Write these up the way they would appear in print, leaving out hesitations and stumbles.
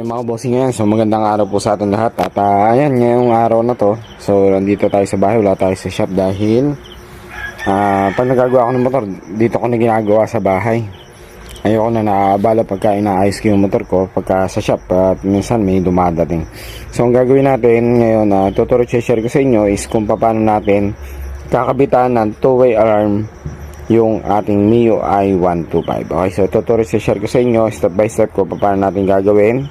Mga bossing ngayon, so magandang araw po sa ating lahat. At ayan, ngayong araw na to, so nandito tayo sa bahay, wala tayo sa shop dahil pag nagagawa ko ng motor, dito ko na ginagawa sa bahay. Ayoko na naabala pagka inaayos ko yung motor ko pagka sa shop at minsan may dumadating. So ang gagawin natin ngayon, tuturo share ko sa inyo is kung paano natin kakabitan ng two-way alarm yung ating Mio i125. Okay, so tuturo share ko sa inyo step by step ko paano natin gagawin,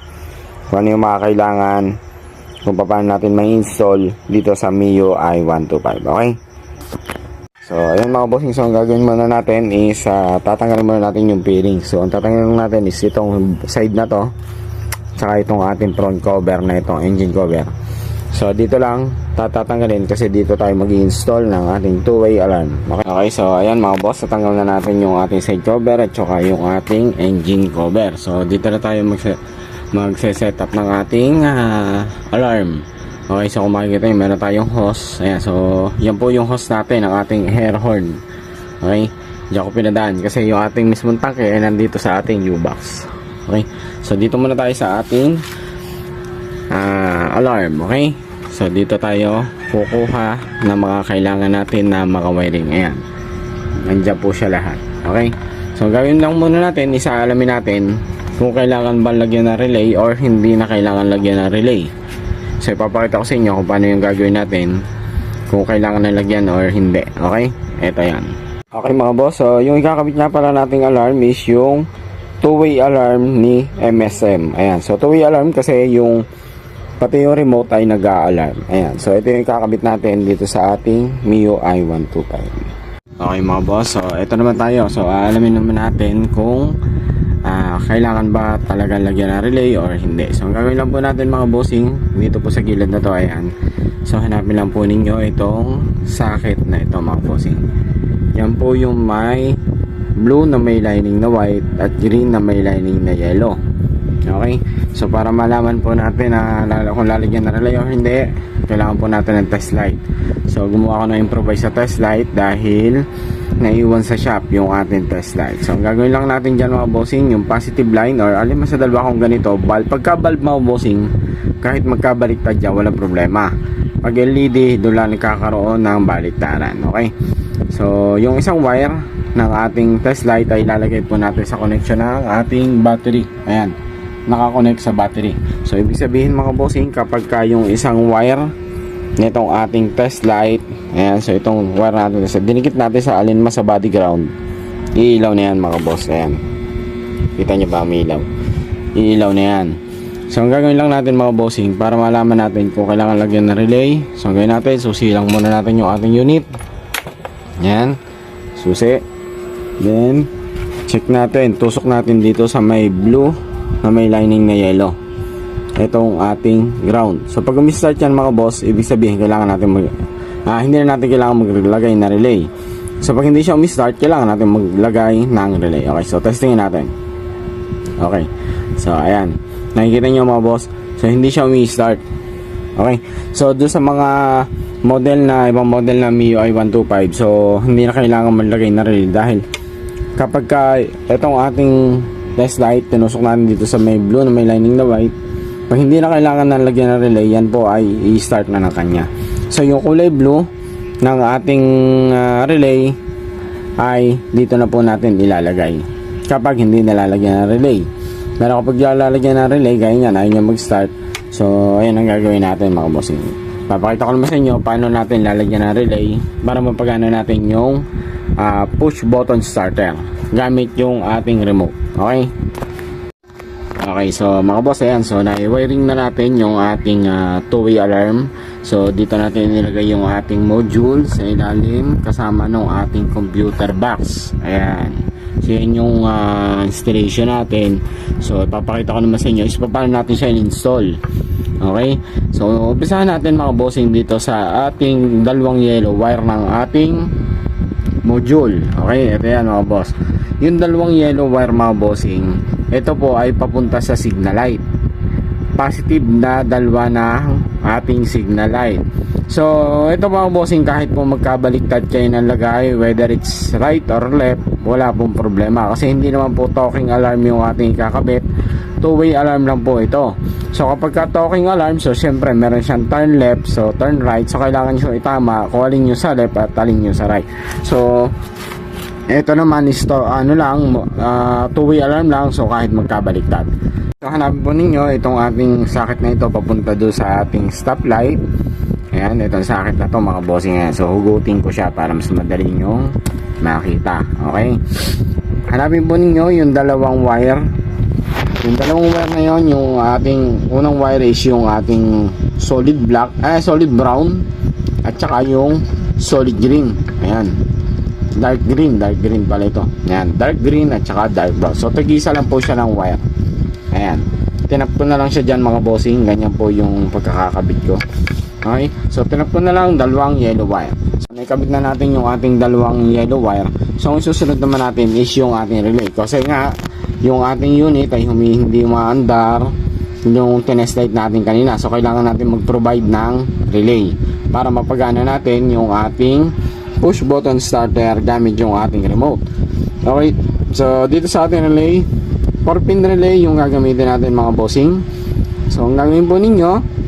kung ano yung mga kailangan, kung paano natin ma-install dito sa Mio i125. Okay, so ayan mga bossing, so ang gagawin muna natin is tatanggalin muna natin yung bearing. So ang tatanggalin natin is itong side na to, tsaka itong ating front cover na itong engine cover. So dito lang tatanggalin kasi dito tayo mag-install ng ating two-way alarm. Okay, so ayan mga boss, tatanggal na natin yung ating side cover at saka yung ating engine cover. So dito na tayo magse-set up ng ating alarm. Okay, so kung makikita nyo, meron tayong hose. Ayan, so yan po yung hose natin, ang ating air horn. Okay, diyan ko pinadaan kasi yung ating mismong tanke ay nandito sa ating U-box. Okay, so dito muna tayo sa ating alarm. Okay, so dito tayo kukuha ng mga kailangan natin na maka-wiring. Ayan, nandiyan po siya lahat. Okay, so gawin lang muna natin, isaalamin natin kung kailangan ba lagyan ng relay or hindi na kailangan lagyan ng relay. So ipapakita ko sa inyo kung paano yung gagawin natin, kung kailangan na lagyan or hindi. Okay, eto yan. Okay mga boss, so yung ikakabit nga pala nating alarm is yung two-way alarm ni MSM. Ayan, so two-way alarm kasi yung pati yung remote ay nag-a-alarm. Ayan, so ito yung kakabit natin dito sa ating Mio i125. Okay mga boss, so ito naman tayo. So alamin naman natin kung kailangan ba talaga lagyan ng relay or hindi. So ang gagawin lang po natin mga bossing, dito po sa gilid na to, ayan. So hanapin lang po ninyo itong socket na ito mga bossing. Yan po yung may blue na may lining na white at green na may lining na yellow. Okay, so para malaman po natin kung lalagyan na relay o hindi, kailangan po natin ng test light. So gumawa ko ng improvise sa test light dahil naiwan sa shop yung ating test light. So ang gagawin lang natin dyan mga bossing, yung positive line or alin sa dalawa kung ganito, bulb. Pagka bulb mga bossing, kahit magkabaliktad dyan, walang problema. Pag LED, doon lang nagkakaroon ng baliktaran. Okay, so yung isang wire ng ating test light ay ilalagay po natin sa connection ng ating battery. Ayan, nakakonect sa battery. So ibig sabihin mga bossing, kapag yung isang wire nitong ating test light, ayan, so itong wire natin, dinikit natin sa alinma sa body ground, iilaw na yan mga boss. Ayan, kita nyo ba umiilaw? Iilaw na yan. So ang gagawin lang natin mga bossing, para malaman natin kung kailangan lagyan ng relay, so ang gawin natin, susi lang muna natin yung ating unit. Ayan, susi. Then check natin, tusok natin dito sa may blue na may lining na yellow, itong ating ground. So pag umi-start yan mga boss, ibig sabihin kailangan natin hindi na natin kailangan maglagay na relay. So pag hindi siya umi-start, kailangan natin maglagay ng relay. Okay, so testingin natin. Okay, so ayan, nakikita nyo mga boss, so hindi siya umi-start. Okay, so doon sa mga model na ibang model na Mio i125, so hindi na kailangan maglagay na relay dahil kapag itong ating test light, tinusok natin dito sa may blue na may lining na white, pag hindi na kailangan na lagyan ng relay, yan po ay i-start na ng kanya. So yung kulay blue ng ating relay ay dito na po natin ilalagay kapag hindi nalalagyan ng relay. Pero kapag lalagyan ng relay, gaya nyan, ayaw nyo mag-start, so ayun ang gagawin natin mga bossing. Papakita ko naman sa inyo paano natin lalagyan ng relay para mapagana natin yung push button starter gamit yung ating remote. Okay, okay, so mga boss, ayan, so na-wiring na natin yung ating two-way alarm. So dito natin nilagay yung ating module sa ilalim kasama ng ating computer box. Ayan, so yan yung installation natin. So ipapakita ko naman sa inyo is paano natin siya in-install. Okay, so umpisahan natin mga bossing dito sa ating dalawang yellow wire ng ating module. Okay, ito yan mga boss, yung dalawang yellow wire mga bossing, ito po ay papunta sa signal light. Positive na dalawa na ating signal light. So ito mga bossing, kahit po magkabaliktad kayo ng lagay, whether it's right or left, wala pong problema kasi hindi naman po talking alarm yung ating kakabit, two-way alarm lang po ito. So kapag ka talking alarm, so syempre meron siyang turn left, so turn right, so kailangan nyo itama kung alin nyo sa left at alin nyo sa right. So ito naman is to, two-way alarm lang, so kahit magkabaliktad. So hanapin po ninyo itong ating socket na ito papunta doon sa ating stoplight. Ayan, itong socket na to mga bossing. Ayan. So hugutin ko siya para mas madali nyo makita. Okay, hanapin po ninyo yung dalawang wire. Yung dalawang wire na yun, yung ating unang wire is yung ating solid black, solid brown, at saka yung solid green. Ayan, dark green pala ito. Ayan, dark green at saka dark brown. So tag-isa lang po siya ng wire. Ayan, tinap ko na lang siya dyan mga bossing. Ganyan po yung pagkakakabit ko. Okay, so tinap ko na lang dalawang yellow wire. So nakabit na natin yung ating dalawang yellow wire. So ang susunod naman natin is yung ating relay. Kasi nga yung ating unit ay hindi maandar yung tinest light natin kanina. So kailangan natin mag-provide ng relay para mapagana natin yung ating push button starter gamit yung ating remote. Okay, so dito sa ating relay, 4-pin relay yung gagamitin natin mga bossing. So ang gagawin po ninyo,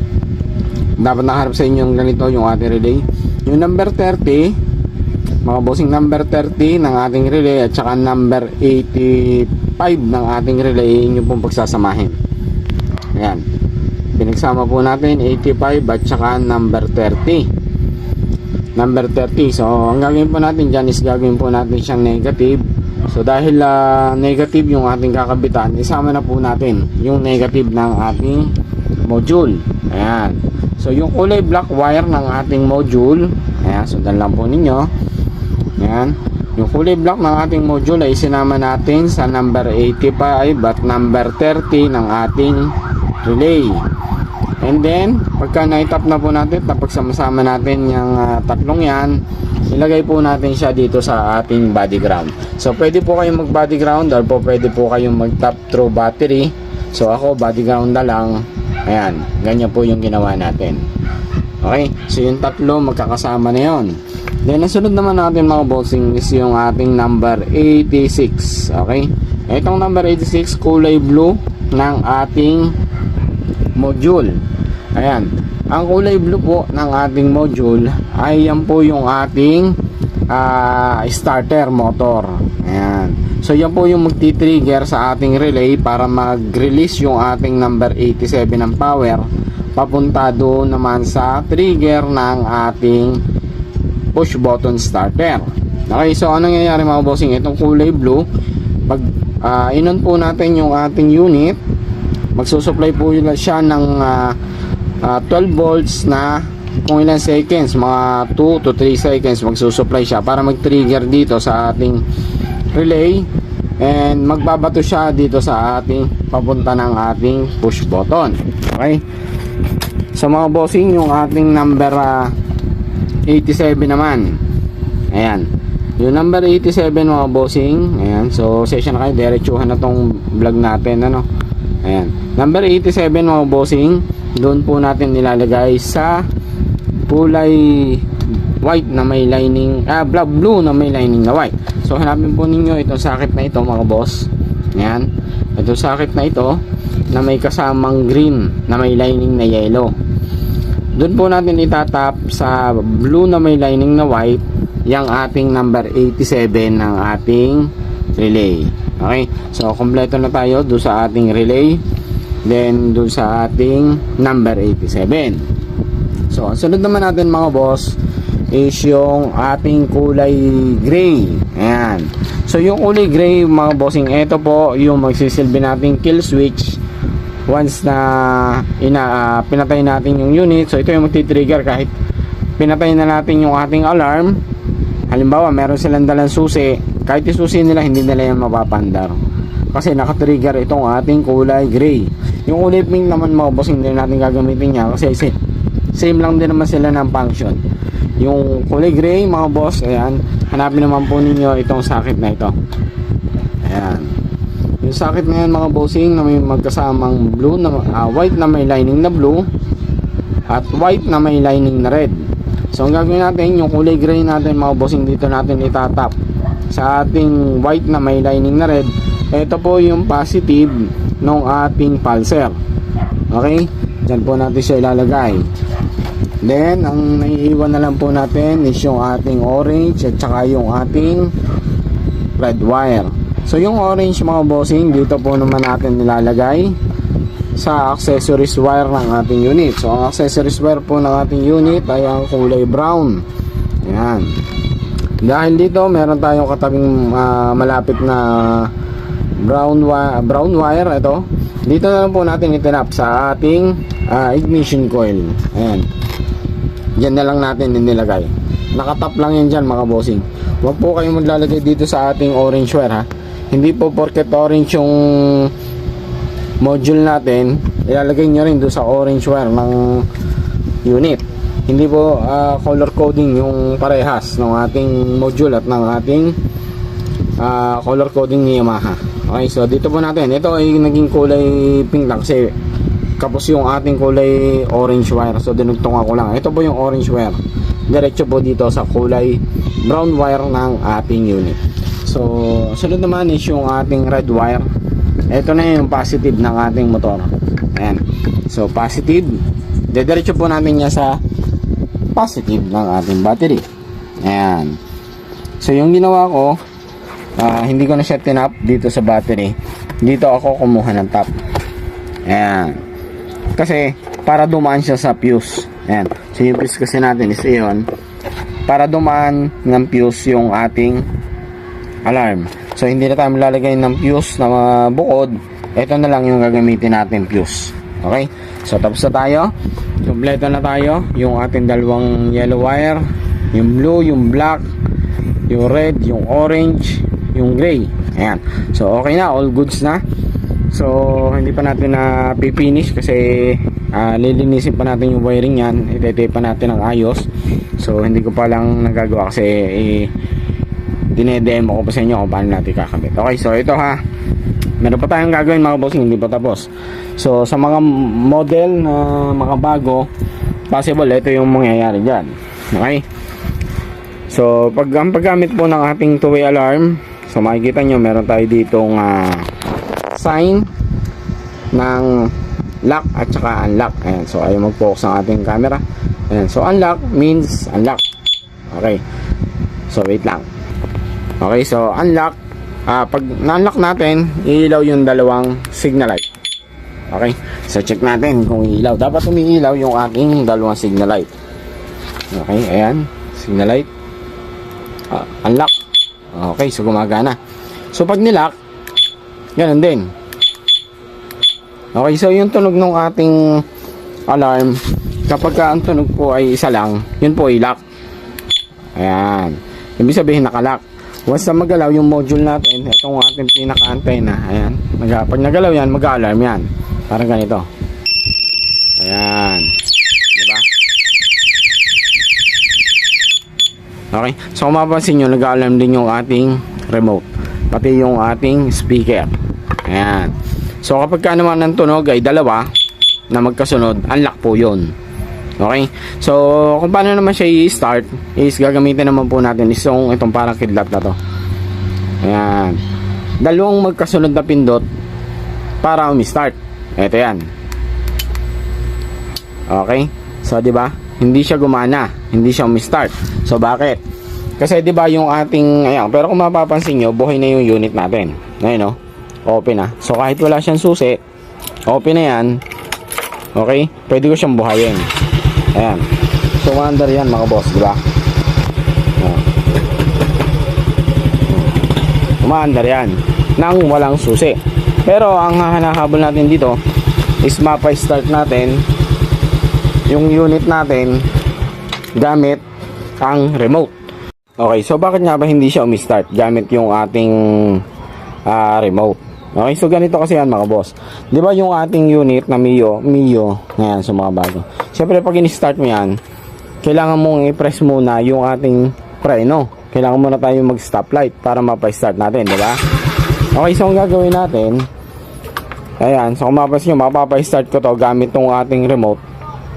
dapat nakaharap sa inyo yung ganito yung ating relay. Yung number 30 mga bossing, number 30 ng ating relay at saka number 85 ng ating relay yung pong pagsasamahin. Ayan, pinagsama po natin 85 at saka number 30. So ang gagawin po natin dyan is gagawin po natin siyang negative. So dahil negative yung ating kakabitan, isama na po natin yung negative ng ating module. Ayan, so yung kulay black wire ng ating module, ayan, sundan lang po ninyo. Yan, yung kulay black ng ating module ay sinama natin sa number 85 at number 30 ng ating relay. And then pagka na-tap na po natin, tapos sama-sama natin yung tatlong yan, ilagay po natin siya dito sa ating body ground. So pwede po kayong mag body ground or po pwede po kayong mag tap through battery. So ako body ground na lang. Ayan, ganyan po yung ginawa natin. Okay, so yung tatlo magkakasama na yon. Then nasunod naman natin mga bossing is yung ating number 86. Okay, itong number 86 kulay blue ng ating module. Ayan, ang kulay blue po ng ating module ay yan po yung ating starter motor. Ayan, so yan po yung magti-trigger sa ating relay para mag-release yung ating number 87 ng power papunta doon naman sa trigger ng ating push button starter. Okay, so anong nangyayari mga bossing, itong kulay blue, pag inon po natin yung ating unit, magsusupply po siya ng 12 volts na kung ilang seconds, mga 2 to 3 seconds magsusupply siya para mag-trigger dito sa ating relay and magbabato siya dito sa ating papunta ng ating push button. Okay, so mga bossing, yung ating number 87 naman, ayan, yung number 87 mga bossing, ayan, so session na kayo, diretsuhan na tong vlog natin, ano, ayan, number 87 mga bossing, doon po natin nilalagay sa kulay white na may lining, blue na may lining na white. So hanapin po ninyo itong socket na ito mga boss, ayan, itong socket na ito na may kasamang green na may lining na yellow. Doon po natin itatap sa blue na may lining na white yung ating number 87 ng ating relay. Okay, so kompleto na tayo doon sa ating relay, then doon sa ating number 87. So ang sunod naman natin mga boss is yung ating kulay gray. Ayan, so yung kulay gray mga bossing, ito po yung magsisilbi nating kill switch once na pinatay natin yung unit. So ito yung magti-trigger kahit pinatay na natin yung ating alarm. Halimbawa meron silang dalang susi, kahit yung susi nila hindi nila yan mapapandar kasi naka-trigger itong ating kulay gray. Yung kulay pink naman mga boss, hindi natin gagamitin niya kasi same lang din naman sila ng function. Yung kulay gray mga boss, ayan, hanapin naman po ninyo itong socket na ito. Ayan, yung socket na yan mga bossing na may magkasamang blue na white na may lining na blue at white na may lining na red. So ang gagawin natin, yung kulay gray natin mga bossing, dito natin itatap sa ating white na may lining na red. Ito po yung positive, ng ating pulser. Okay, dyan po natin siya ilalagay. Then ang naiiwan na lang po natin is yung ating orange at saka yung ating red wire. So yung orange mga bossing, dito po naman natin nilalagay sa accessories wire ng ating unit. So ang accessories wire po ng ating unit ay ang kulay brown. Ayan. Dahil dito meron tayong katabing malapit na brown wire. Ito, dito na lang po natin itinap sa ating ignition coil. Ayan, dyan na lang natin inilagay. Nakatap lang yan dyan mga bossing. Huwag po kayong maglalagay dito sa ating orange wire ha. Hindi po porket orange yung module natin, ilalagay nyo rin doon sa orange wire ng unit. Hindi po color coding yung parehas ng ating module at ng ating color coding ni Yamaha. Okay, so dito po natin, ito ay naging kulay pink lang kasi kapos yung ating kulay orange wire. So dinugtong ako lang. Ito po yung orange wire. Diretso po dito sa kulay brown wire ng ating unit. So sunod naman is yung ating red wire. Ito na yung positive ng ating motor. Ayan. So positive, diretso po natin niya sa positive ng ating battery. Ayan. So yung ginawa ko, hindi ko na siya tinap dito sa battery. Dito ako kumuha ng tap. Ayan. Kasi para dumaan siya sa fuse. Ayan. So yung fuse kasi natin is yun. Para dumaan ng fuse yung ating alarm. So hindi na tayo malalagay ng fuse na bukod. Ito na lang yung gagamitin natin fuse. Okay? So tapos na tayo. Kompleto na tayo. Yung ating dalawang yellow wire, yung blue, yung black, yung red, yung orange, yung gray. Ayan. So okay na, all goods na. So hindi pa natin na pipinish kasi lilinisin pa natin yung wiring yan. Itetape pa natin ng ayos. So hindi ko pa lang nagagawa kasi dinedemo ko pa sa inyo kung paano natin kakabit. Okay, so ito ha, meron pa tayong gagawin mga bossing, hindi pa tapos. So sa mga model na mga bago, possible ito yung mangyayari dyan. Okay, so ang paggamit po ng ating two-way alarm, so makikita nyo meron tayo ditong sign ng lock at saka unlock. Ayan, so ayaw mag-focus ang ating camera. Ayan, so unlock means unlock. Okay, so wait lang. Okay, so unlock, pag na-unlock natin, iilaw yung dalawang signal light. Okay, so check natin kung iilaw. Dapat umiilaw yung ating dalawang signal light. Okay, ayan, signal light. Unlock. Okay, so gumagana. So pag nilock, ganun din. Okay, so yung tunog ng ating alarm, kapag ang tunog po ay isa lang, yun po i-lock. Ayan, ibig sabihin nakalock. Once na magalaw yung module natin, itong ating pinaka-antena, ayan, pag nagalaw yan, mag-alarm yan. Parang ganito. Ayan. Diba? Okay, so kung mapapansin nyo, nag-alarm din yung ating remote, pati yung ating speaker. Ayan. So kapag ka naman ng tunog ay dalawa na magkasunod, unlock po yun. Okay, so kung paano naman siya i-start is gagamitin naman po natin itong parang kidlat na to. Ayan, dalawang magkasunod na pindot para umi-start. Ito yan. Okay, so di ba hindi siya gumana, hindi siya umi-start. So bakit? Kasi di ba yung ating, ayan, pero kung mapapansin nyo, buhay na yung unit natin. Ayun, no? Open na. So kahit wala siyang susi, open na yan. Okay, pwede ko siyang buhayin. Ayan. So under yan mga boss, di ba? Umaandar yan nang walang susi. Pero ang hanahabol natin dito is mapa-start natin yung unit natin gamit ang remote. Okay, so bakit nga ba hindi siya umi-start gamit yung ating remote? Okay, so ganito kasi yan mga boss. Di ba yung ating unit na Mio, ngayon sa mga bago. Siyempre pag in-start mo yan, kailangan mong i-press muna yung ating preno. Kailangan muna tayo mag-stoplight para mapa-start natin, di ba? Okay, so ang gagawin natin, ayan, so kung mapapansin nyo, mapapa-start ko to gamit tong ating remote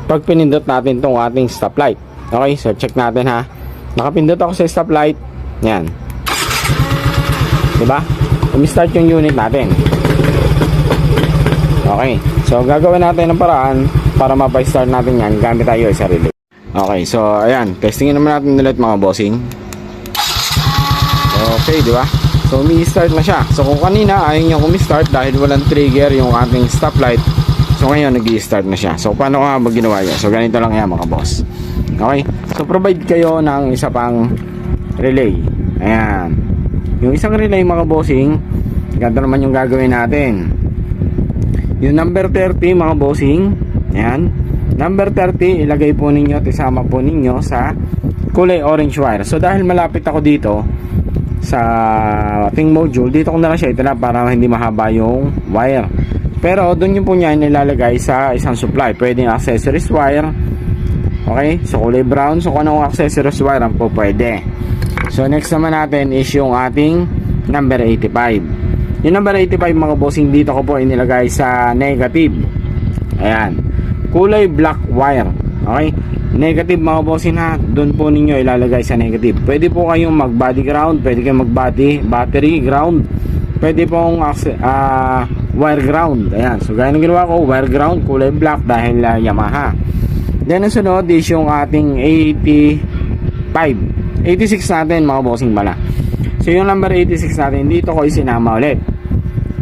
pag pinindot natin tong ating stoplight. Okay, so check natin ha. Nakapindot ako sa stoplight. Yan. Diba? Umi-start yung unit natin. Okay, so gagawin natin ng paraan para mapa-start natin yan gamit tayo sa relay. Okay, so ayan, testingin naman natin ulit mga bossing. Okay, di ba? So umi-start na siya. So kung kanina ayaw niya umi-start dahil walang trigger yung ating stoplight, so ngayon nag-i-start na siya. So paano nga ba ginawa yan? So ganito lang yan mga boss. Okay, so provide kayo ng isa pang relay. Ayan, yung isang relay mga bossing, ganito naman yung gagawin natin. Yung number 30 mga bossing, ayan, number 30 ilagay po ninyo at isama po ninyo sa kulay orange wire. So dahil malapit ako dito sa ating module, dito ko na lang siya itala para hindi mahaba yung wire. Pero doon yung po niya nilalagay sa isang supply. Pwedeng accessories wire. Okay, so kulay brown. So kung anong accessories wire ang po pwede. So next naman natin is yung ating number 85. Yung number 85 mga bossing, dito ko po inilagay sa negative. Ayan, kulay black wire. Okay, negative mga bossing ha, doon po ninyo ilalagay sa negative. Pwede po kayong mag body ground, pwede kayong mag battery ground, pwede pong wire ground. Ayan, so gaya ng ginawa ko, wire ground, kulay black dahil Yamaha. Then ang sunod is yung ating 86 natin mga bossing bala. So yung number 86 natin, dito ko isinama ulit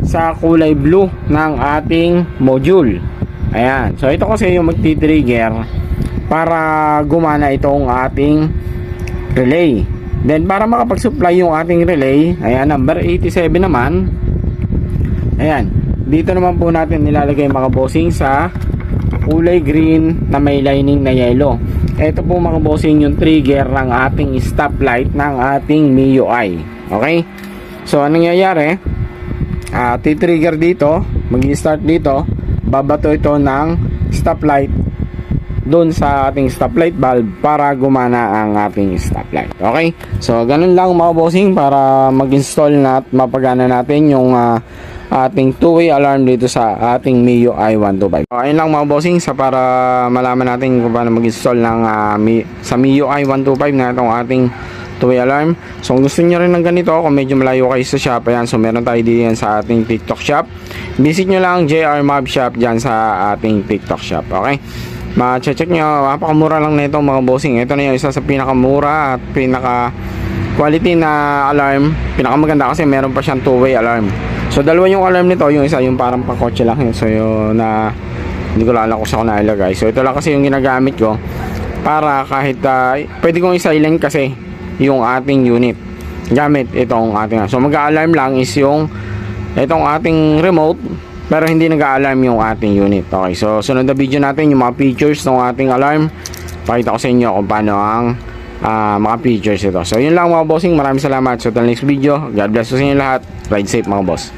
sa kulay blue ng ating module. Ayan, so ito kasi yung magti-trigger para gumana itong ating relay. Then para makapag-supply yung ating relay, ayan, number 87 naman. Ayan, dito naman po natin nilalagay mga bossing sa kulay green na may lining na yellow. Ito po mga bossing yung trigger ng ating stoplight ng ating MIUI. Okay, so anong nangyayari? Titrigger dito, mag-i-start dito, babato ito ng stoplight doon sa ating stoplight valve para gumana ang ating stoplight. Okay, so ganun lang mga bossing para mag-install na at mapagana natin yung ating two-way alarm dito sa ating MIUI 125. So, ayun lang mga bossing sa para malaman natin kung paano mag-install ng sa MIUI 125 na itong ating two-way alarm. So kung gusto nyo rin ng ganito, kung medyo malayo kayo sa shop, ayan, so meron tayo dito sa ating TikTok shop. Visit nyo lang JR Mob Shop dyan sa ating TikTok shop. Okay, ma-check nyo, napakamura lang na ito mga bossing. Ito na yung isa sa pinakamura at pinaka quality na alarm, pinakamaganda kasi meron pa siyang two-way alarm. So dalawa yung alarm nito, yung isa yung parang pakotse lang yun, so yun na hindi ko lang alam kung saan ko nailagay. So ito lang kasi yung ginagamit ko para kahit pwede kong i-silent kasi yung ating unit gamit itong ating, so mag-alarm lang is yung itong ating remote, pero hindi nag-alarm yung ating unit. Okay, so sunod na video natin yung mga features ng ating alarm, pakita ko sa inyo kung paano ang mga features ito. So yun lang mga bossing, maraming salamat. So till next video, God bless sa inyo lahat, ride safe mga boss.